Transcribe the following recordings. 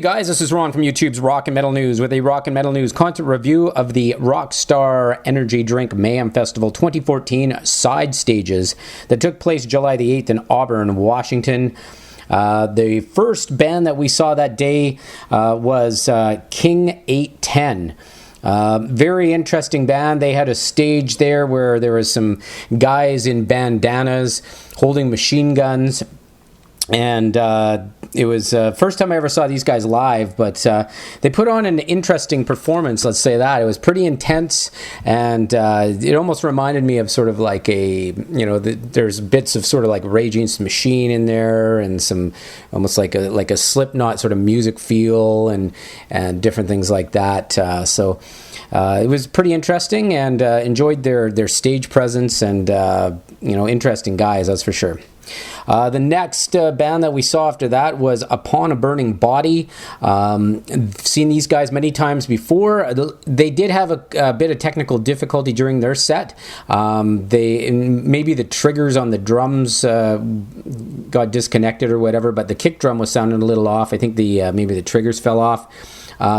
Hey guys, this is Ron from YouTube's Rock and Metal News with a Rock and Metal News content review of the Rockstar Energy Drink Mayhem Festival 2014 side stages that took place July the 8th in Auburn, Washington. The first band that we saw that day was King 810. Very interesting band. They had a stage there where there was some guys in bandanas holding machine guns. And it was first time I ever saw these guys live, but they put on an interesting performance, let's say that. It was pretty intense, and it almost reminded me of sort of like there's bits of sort of like Rage Against the Machine in there, and some almost like a Slipknot sort of music feel, and different things like that. So it was pretty interesting, and enjoyed their stage presence, and interesting guys, that's for sure. The next band that we saw after that was Upon a Burning Body. I've seen these guys many times before. They did have a bit of technical difficulty during their set. Maybe the triggers on the drums got disconnected or whatever, but the kick drum was sounding a little off. I think maybe the triggers fell off.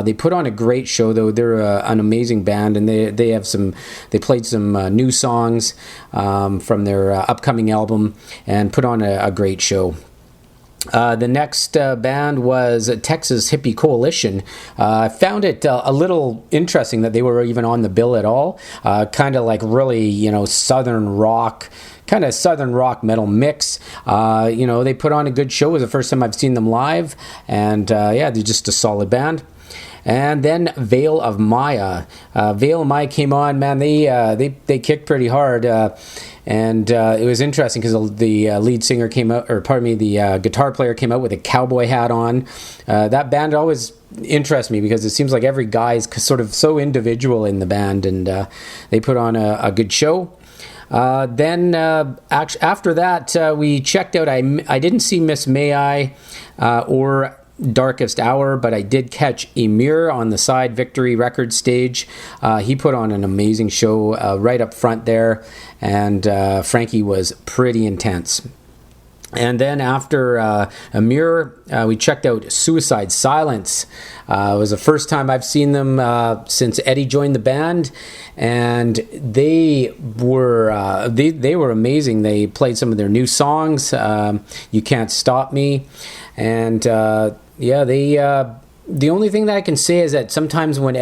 They put on a great show, though. They're an amazing band, and they played some new songs from their upcoming album and put on a great show. The next band was Texas Hippie Coalition. I found it a little interesting that they were even on the bill at all. Kind of like really, southern rock, kind of southern rock metal mix. They put on a good show. It was the first time I've seen them live, and they're just a solid band. And then Vail of Maya. Vail of Maya came on, man. They kicked pretty hard, and it was interesting because the lead singer came out, the guitar player came out with a cowboy hat on. That band always interests me because it seems like every guy is sort of so individual in the band, and they put on a good show. Then after that, we checked out. I didn't see Miss May I or Darkest Hour, but I did catch Emir on the Side Victory Records stage. He put on an amazing show right up front there, and Frankie was pretty intense. And then after Emir, we checked out Suicide Silence. It was the first time I've seen them since Eddie joined the band, and they were amazing. They played some of their new songs, You Can't Stop Me, and the only thing that I can say is that sometimes when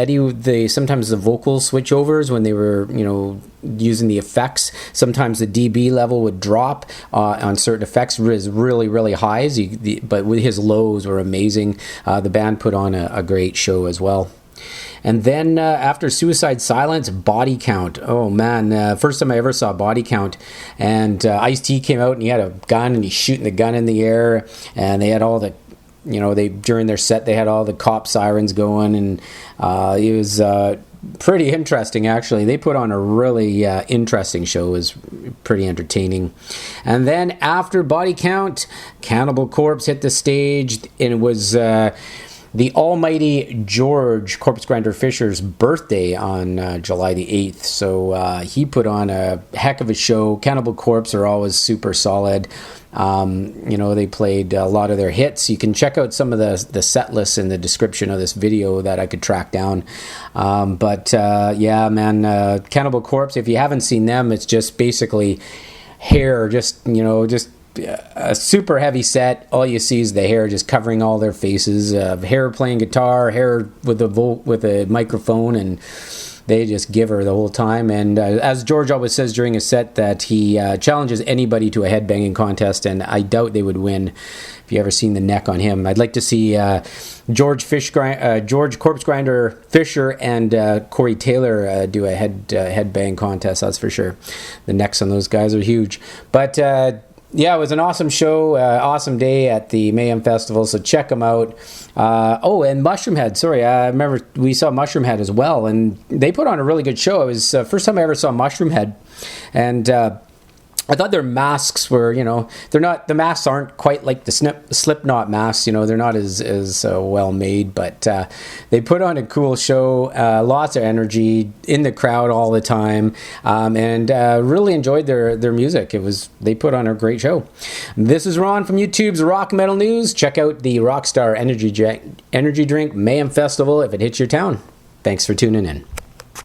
sometimes the vocal switchovers, when they were, using the effects, sometimes the dB level would drop on certain effects was really, really high, but with his lows were amazing. The band put on a great show as well. And then after Suicide Silence, Body Count. Oh man, first time I ever saw Body Count. And Ice-T came out and he had a gun and he's shooting the gun in the air, and they had all the during their set they had all the cop sirens going, and it was pretty interesting actually. They put on a really interesting show. It was pretty entertaining. And then after Body Count, Cannibal Corpse hit the stage, and it was the almighty George Corpse Grinder Fisher's birthday on July the 8th. So he put on a heck of a show. Cannibal Corpse are always super solid. They played a lot of their hits. You can check out some of the set lists in the description of this video that I could track down. Cannibal Corpse, if you haven't seen them, it's just basically hair, just a super heavy set. All you see is the hair just covering all their faces, hair playing guitar, hair with a microphone, and they just give her the whole time. And as George always says during a set, that he challenges anybody to a headbanging contest, and I doubt they would win. If you ever seen the neck on him, I'd like to see George Corpse Grinder Fisher and Corey Taylor do a headbang contest. That's for sure. The necks on those guys are huge. But it was an awesome show, awesome day at the Mayhem Festival, so check them out. And Mushroomhead, sorry, I remember we saw Mushroomhead as well, and they put on a really good show. It was the first time I ever saw Mushroomhead, and I thought their masks were, the masks aren't quite like the Slipknot masks, they're not as well made, but they put on a cool show, lots of energy in the crowd all the time, and really enjoyed their music. They put on a great show. This is Ron from YouTube's Rock Metal News. Check out the Rockstar Energy Drink Mayhem Festival if it hits your town. Thanks for tuning in.